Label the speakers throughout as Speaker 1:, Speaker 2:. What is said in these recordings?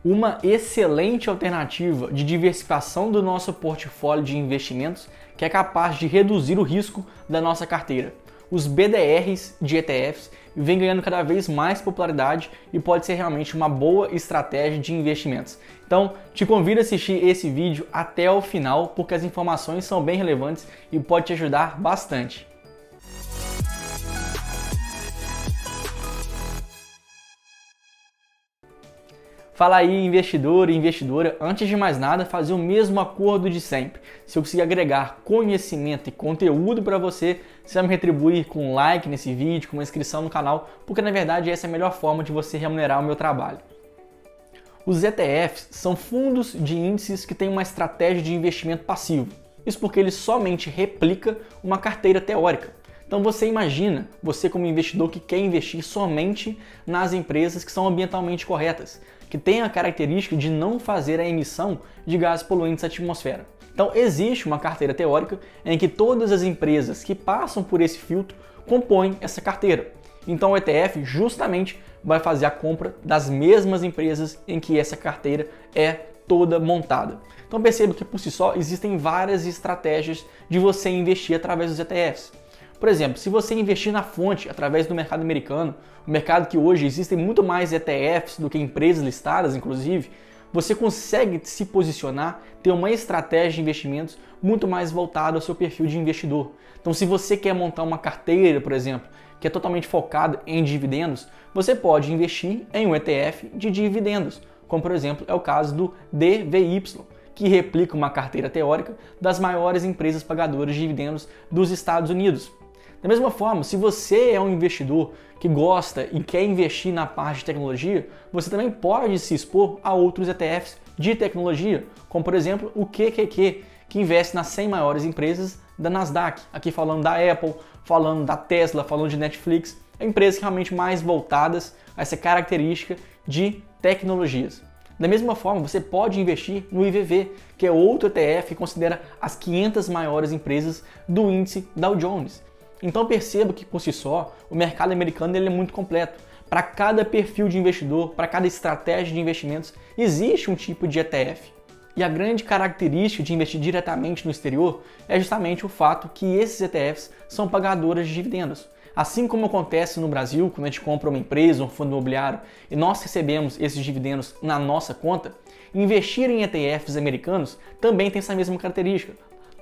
Speaker 1: uma excelente alternativa de diversificação do nosso portfólio de investimentos que é capaz de reduzir o risco da nossa carteira. Os BDRs de ETFs vêm ganhando cada vez mais popularidade e pode ser realmente uma boa estratégia de investimentos. Então, te convido a assistir esse vídeo até o final, porque as informações são bem relevantes e pode te ajudar bastante. Fala aí, investidor e investidora, antes de mais nada, fazer o mesmo acordo de sempre. Se eu conseguir agregar conhecimento e conteúdo para você, você vai me retribuir com um like nesse vídeo, com uma inscrição no canal, porque na verdade essa é a melhor forma de você remunerar o meu trabalho. Os ETFs são fundos de índices que têm uma estratégia de investimento passivo. Isso porque ele somente replica uma carteira teórica. Então você imagina, você como investidor que quer investir somente nas empresas que são ambientalmente corretas, que têm a característica de não fazer a emissão de gases poluentes à atmosfera. Então existe uma carteira teórica em que todas as empresas que passam por esse filtro compõem essa carteira. Então o ETF justamente vai fazer a compra das mesmas empresas em que essa carteira é toda montada. Então perceba que por si só existem várias estratégias de você investir através dos ETFs. Por exemplo, se você investir na fonte através do mercado americano, um mercado que hoje existem muito mais ETFs do que empresas listadas, inclusive, você consegue se posicionar, ter uma estratégia de investimentos muito mais voltada ao seu perfil de investidor. Então, se você quer montar uma carteira, por exemplo, que é totalmente focada em dividendos, você pode investir em um ETF de dividendos, como por exemplo é o caso do DVY, que replica uma carteira teórica das maiores empresas pagadoras de dividendos dos Estados Unidos. Da mesma forma, se você é um investidor que gosta e quer investir na parte de tecnologia, você também pode se expor a outros ETFs de tecnologia, como por exemplo o QQQ, que investe nas 100 maiores empresas da Nasdaq. Aqui falando da Apple, falando da Tesla, falando de Netflix, empresas realmente mais voltadas a essa característica de tecnologias. Da mesma forma, você pode investir no IVV, que é outro ETF que considera as 500 maiores empresas do índice Dow Jones. Então perceba que por si só, o mercado americano ele é muito completo. Para cada perfil de investidor, para cada estratégia de investimentos, existe um tipo de ETF. E a grande característica de investir diretamente no exterior é justamente o fato que esses ETFs são pagadoras de dividendos. Assim como acontece no Brasil, quando a gente compra uma empresa, um fundo imobiliário, e nós recebemos esses dividendos na nossa conta, investir em ETFs americanos também tem essa mesma característica.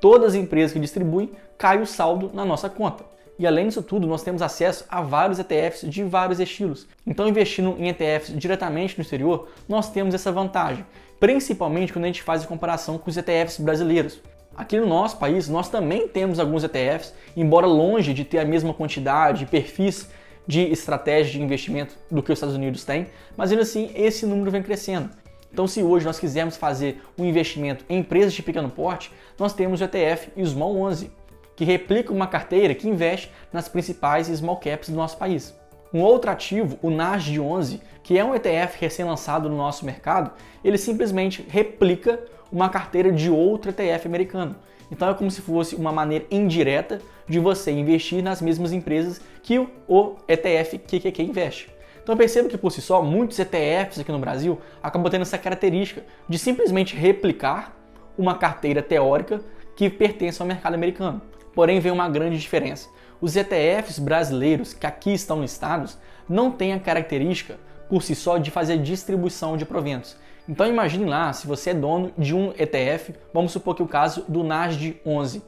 Speaker 1: Todas as empresas que distribuem, cai o saldo na nossa conta. E além disso tudo, nós temos acesso a vários ETFs de vários estilos. Então, investindo em ETFs diretamente no exterior, nós temos essa vantagem, principalmente quando a gente faz a comparação com os ETFs brasileiros. Aqui no nosso país, nós também temos alguns ETFs, embora longe de ter a mesma quantidade, perfis de estratégia de investimento do que os Estados Unidos têm, mas ainda assim esse número vem crescendo. Então, se hoje nós quisermos fazer um investimento em empresas de pequeno porte, nós temos o ETF Small 11, que replica uma carteira que investe nas principais small caps do nosso país. Um outro ativo, o NASD 11, que é um ETF recém-lançado no nosso mercado, ele simplesmente replica uma carteira de outro ETF americano. Então é como se fosse uma maneira indireta de você investir nas mesmas empresas que o ETF QQQ investe. Então perceba que por si só, muitos ETFs aqui no Brasil acabam tendo essa característica de simplesmente replicar uma carteira teórica que pertence ao mercado americano. Porém, vem uma grande diferença. Os ETFs brasileiros que aqui estão listados não têm a característica por si só de fazer distribuição de proventos. Então imagine lá, se você é dono de um ETF, vamos supor que o caso do NASD 11.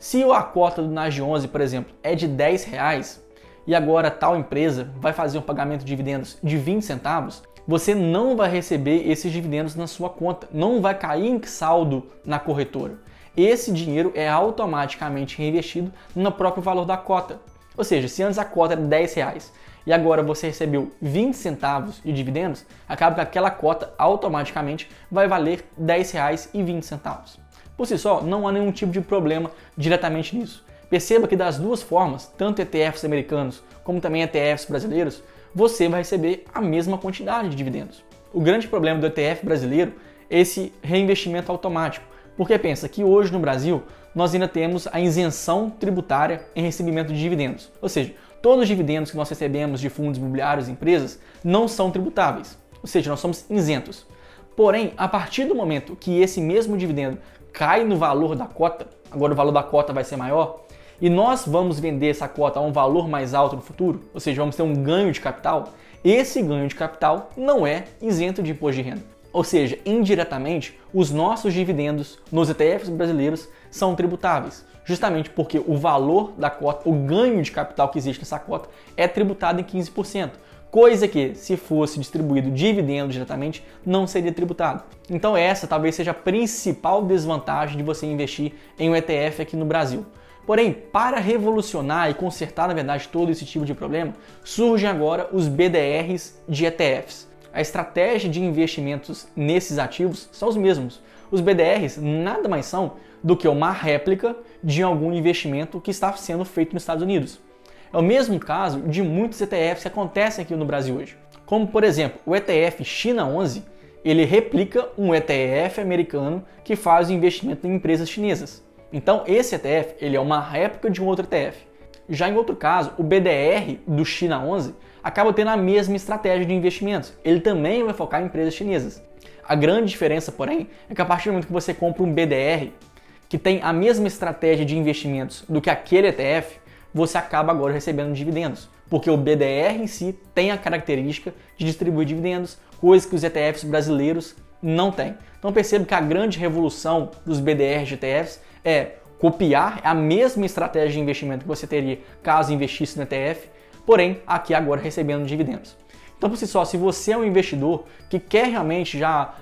Speaker 1: Se a cota do NASD 11, por exemplo, é de R$10, e agora tal empresa vai fazer um pagamento de dividendos de 20 centavos, você não vai receber esses dividendos na sua conta, não vai cair em saldo na corretora. Esse dinheiro é automaticamente reinvestido no próprio valor da cota. Ou seja, se antes a cota era R$10 e agora você recebeu 20 centavos de dividendos, acaba que aquela cota automaticamente vai valer R$10,20. Por si só, não há nenhum tipo de problema diretamente nisso. Perceba que das duas formas, tanto ETFs americanos como também ETFs brasileiros, você vai receber a mesma quantidade de dividendos. O grande problema do ETF brasileiro é esse reinvestimento automático, porque pensa que hoje no Brasil nós ainda temos a isenção tributária em recebimento de dividendos, ou seja, todos os dividendos que nós recebemos de fundos imobiliários e empresas não são tributáveis. ou seja, nós somos isentos. Porém, a partir do momento que esse mesmo dividendo cai no valor da cota, agora o valor da cota vai ser maior, e nós vamos vender essa cota a um valor mais alto no futuro, ou seja, vamos ter um ganho de capital, esse ganho de capital não é isento de imposto de renda. Ou seja, indiretamente, os nossos dividendos nos ETFs brasileiros são tributáveis, justamente porque o valor da cota, o ganho de capital que existe nessa cota, é tributado em 15%. Coisa que, se fosse distribuído dividendo diretamente, não seria tributado. Então essa talvez seja a principal desvantagem de você investir em um ETF aqui no Brasil. Porém, para revolucionar e consertar, na verdade, todo esse tipo de problema, surgem agora os BDRs de ETFs. A estratégia de investimentos nesses ativos são os mesmos. Os BDRs nada mais são do que uma réplica de algum investimento que está sendo feito nos Estados Unidos. É o mesmo caso de muitos ETFs que acontecem aqui no Brasil hoje. Como, por exemplo, o ETF China 11, ele replica um ETF americano que faz investimento em empresas chinesas. Então, esse ETF ele é uma réplica de um outro ETF. Já em outro caso, o BDR do China 11 acaba tendo a mesma estratégia de investimentos. Ele também vai focar em empresas chinesas. A grande diferença, porém, é que a partir do momento que você compra um BDR que tem a mesma estratégia de investimentos do que aquele ETF, você acaba agora recebendo dividendos, porque o BDR em si tem a característica de distribuir dividendos, coisa que os ETFs brasileiros não têm. Então perceba que a grande revolução dos BDRs de ETFs é copiar a mesma estratégia de investimento que você teria caso investisse no ETF, porém aqui agora recebendo dividendos. Então por si só, se você é um investidor que quer realmente já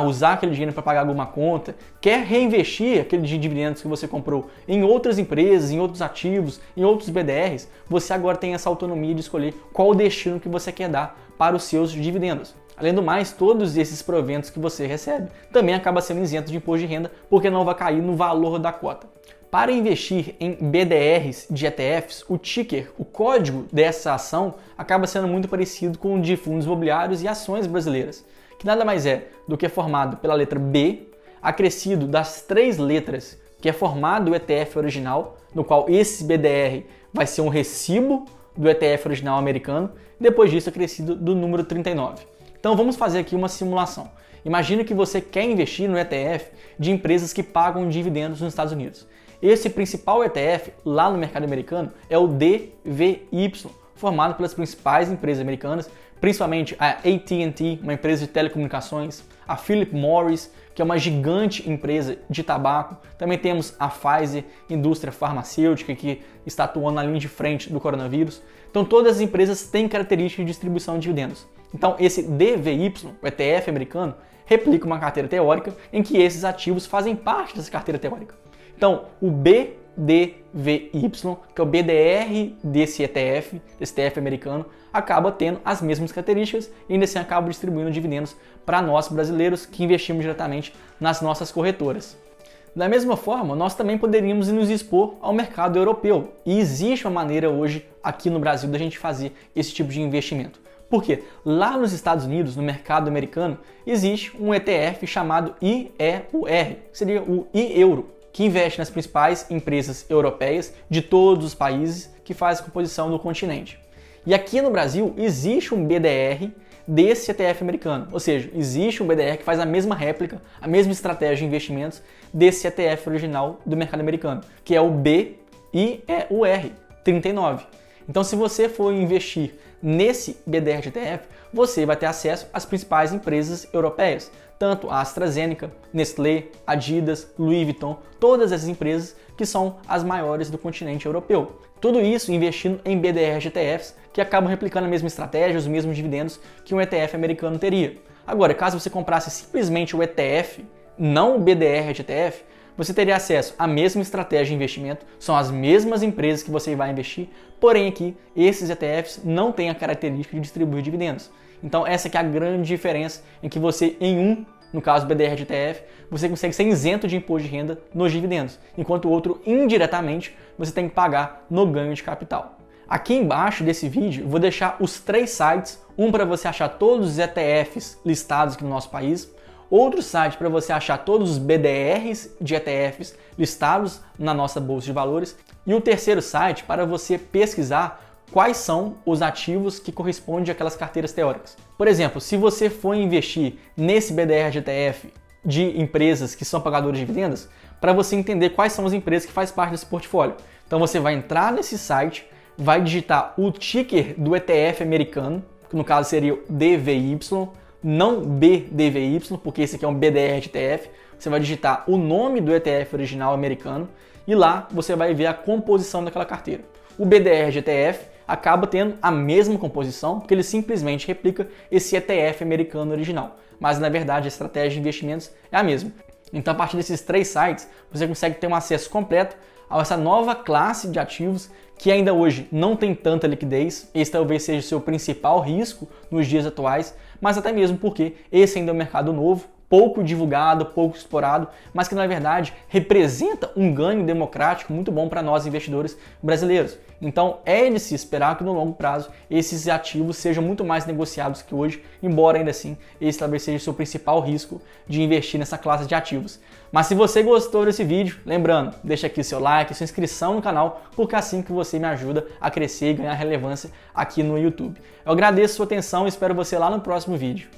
Speaker 1: usar aquele dinheiro para pagar alguma conta, quer reinvestir aquele dividendos que você comprou em outras empresas, em outros ativos, em outros BDRs, você agora tem essa autonomia de escolher qual o destino que você quer dar para os seus dividendos. Além do mais, todos esses proventos que você recebe também acaba sendo isento de imposto de renda, porque não vai cair no valor da cota. Para investir em BDRs de ETFs, o ticker, o código dessa ação, acaba sendo muito parecido com o de fundos imobiliários e ações brasileiras, que nada mais é do que formado pela letra B, acrescido das 3 letras que é formado o ETF original, no qual esse BDR vai ser um recibo do ETF original americano, e depois disso acrescido do número 39. Então vamos fazer aqui uma simulação. Imagina que você quer investir no ETF de empresas que pagam dividendos nos Estados Unidos. Esse principal ETF lá no mercado americano é o DVY, formado pelas principais empresas americanas, principalmente a AT&T, uma empresa de telecomunicações, a Philip Morris, que é uma gigante empresa de tabaco. Também temos a Pfizer, indústria farmacêutica, que está atuando na linha de frente do coronavírus. Então todas as empresas têm características de distribuição de dividendos. Então esse DVY, o ETF americano, replica uma carteira teórica em que esses ativos fazem parte dessa carteira teórica. Então o BDVY, que é o BDR desse ETF americano, acaba tendo as mesmas características e ainda assim acaba distribuindo dividendos para nós brasileiros que investimos diretamente nas nossas corretoras. Da mesma forma, nós também poderíamos nos expor ao mercado europeu, e existe uma maneira hoje aqui no Brasil da gente fazer esse tipo de investimento. Porque lá nos Estados Unidos, no mercado americano, existe um ETF chamado IEUR, que seria o iEuro, que investe nas principais empresas europeias de todos os países que fazem a composição do continente. E aqui no Brasil existe um BDR desse ETF americano, ou seja, existe um BDR que faz a mesma réplica, a mesma estratégia de investimentos desse ETF original do mercado americano, que é o BIEUR 39. Então, se você for investir nesse BDR de ETF, você vai ter acesso às principais empresas europeias, tanto a AstraZeneca, Nestlé, Adidas, Louis Vuitton, todas essas empresas que são as maiores do continente europeu. Tudo isso investindo em BDR de ETFs que acabam replicando a mesma estratégia, os mesmos dividendos que um ETF americano teria. Agora, caso você comprasse simplesmente o ETF, não o BDR de ETF, você teria acesso à mesma estratégia de investimento, são as mesmas empresas que você vai investir, porém aqui esses ETFs não têm a característica de distribuir dividendos. Então essa que é a grande diferença em que você, no caso BDR de ETF, você consegue ser isento de imposto de renda nos dividendos, enquanto o outro, indiretamente, você tem que pagar no ganho de capital. Aqui embaixo desse vídeo eu vou deixar os 3 sites, um para você achar todos os ETFs listados aqui no nosso país, outro site para você achar todos os BDRs de ETFs listados na nossa bolsa de valores, e o terceiro site para você pesquisar quais são os ativos que correspondem àquelas carteiras teóricas. Por exemplo, se você for investir nesse BDR de ETF de empresas que são pagadoras de dividendos, para você entender quais são as empresas que fazem parte desse portfólio. Então você vai entrar nesse site, vai digitar o ticker do ETF americano, que no caso seria o DVY, não BDVY, porque esse aqui é um BDR de ETF. Você vai digitar o nome do ETF original americano e lá você vai ver a composição daquela carteira. O BDR de ETF acaba tendo a mesma composição, porque ele simplesmente replica esse ETF americano original. Mas na verdade a estratégia de investimentos é a mesma. Então a partir desses 3 sites você consegue ter um acesso completo a essa nova classe de ativos que ainda hoje não tem tanta liquidez. Esse talvez seja o seu principal risco nos dias atuais, mas até mesmo porque esse ainda é um mercado novo, pouco divulgado, pouco explorado, mas que na verdade representa um ganho democrático muito bom para nós investidores brasileiros. Então é de se esperar que no longo prazo esses ativos sejam muito mais negociados que hoje, embora ainda assim esse talvez seja o seu principal risco de investir nessa classe de ativos. Mas se você gostou desse vídeo, lembrando, deixa aqui seu like, sua inscrição no canal, porque é assim que você me ajuda a crescer e ganhar relevância aqui no YouTube. Eu agradeço a sua atenção e espero você lá no próximo vídeo.